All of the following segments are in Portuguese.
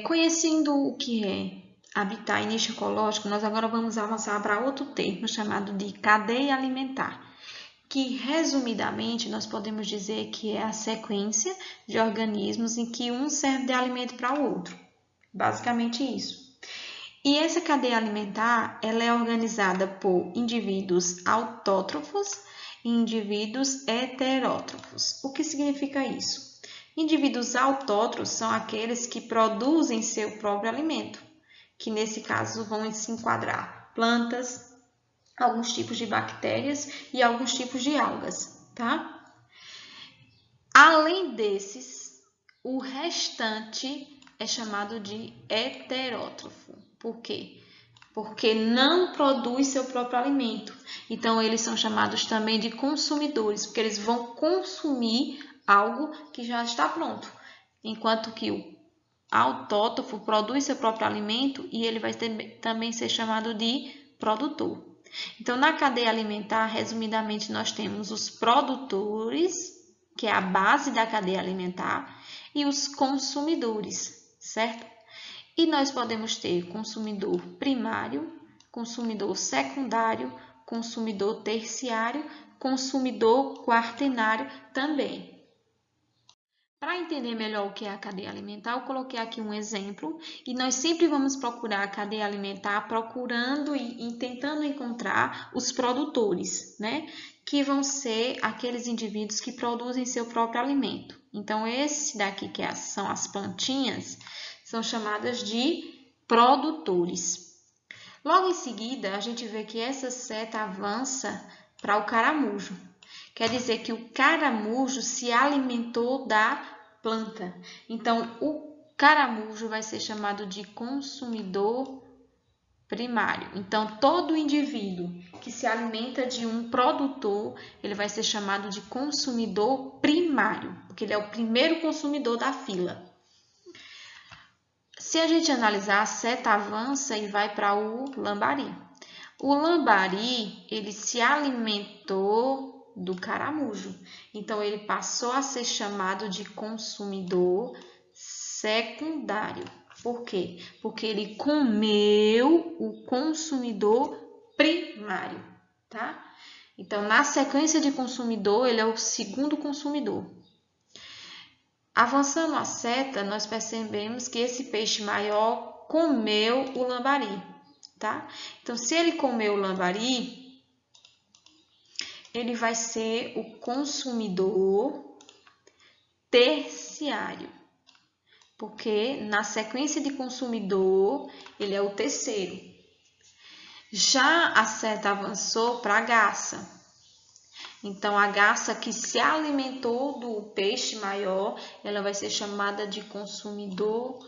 Conhecendo o que é habitat e nicho ecológico, nós agora vamos avançar para outro termo chamado de cadeia alimentar, que resumidamente nós podemos dizer que é a sequência de organismos em que um serve de alimento para o outro. Basicamente isso. E essa cadeia alimentar, ela é organizada por indivíduos autótrofos e indivíduos heterótrofos. O que significa isso? Indivíduos autótrofos são aqueles que produzem seu próprio alimento, que nesse caso vão se enquadrar plantas, alguns tipos de bactérias e alguns tipos de algas, tá? Além desses, o restante é chamado de heterótrofo. Por quê? Porque não produz seu próprio alimento. Então, eles são chamados também de consumidores, porque eles vão consumir algo que já está pronto. Enquanto que o autótrofo produz seu próprio alimento e ele vai também ser chamado de produtor. Então, na cadeia alimentar, resumidamente, nós temos os produtores, que é a base da cadeia alimentar, e os consumidores, certo? E nós podemos ter consumidor primário, consumidor secundário, consumidor terciário, consumidor quaternário também. Para entender melhor o que é a cadeia alimentar, eu coloquei aqui um exemplo e nós sempre vamos procurar a cadeia alimentar procurando e tentando encontrar os produtores, né? Que vão ser aqueles indivíduos que produzem seu próprio alimento. Então, esse daqui que são as plantinhas, são chamadas de produtores. Logo em seguida, a gente vê que essa seta avança para o caramujo. Quer dizer que o caramujo se alimentou da planta. Então, o caramujo vai ser chamado de consumidor primário. Então, todo indivíduo que se alimenta de um produtor, ele vai ser chamado de consumidor primário, porque ele é o primeiro consumidor da fila. Se a gente analisar, a seta avança e vai para o lambari. O lambari, ele se alimentou do caramujo. Então, ele passou a ser chamado de consumidor secundário. Por quê? Porque ele comeu o consumidor primário, tá? Então, na sequência de consumidor, ele é o segundo consumidor. Avançando a seta, nós percebemos que esse peixe maior comeu o lambari, tá? Então, se ele comeu o lambari, ele vai ser o consumidor terciário, porque na sequência de consumidor, ele é o terceiro. Já a seta avançou para a garça. Então, a garça que se alimentou do peixe maior, ela vai ser chamada de consumidor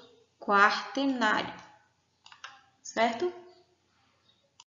quaternário, certo?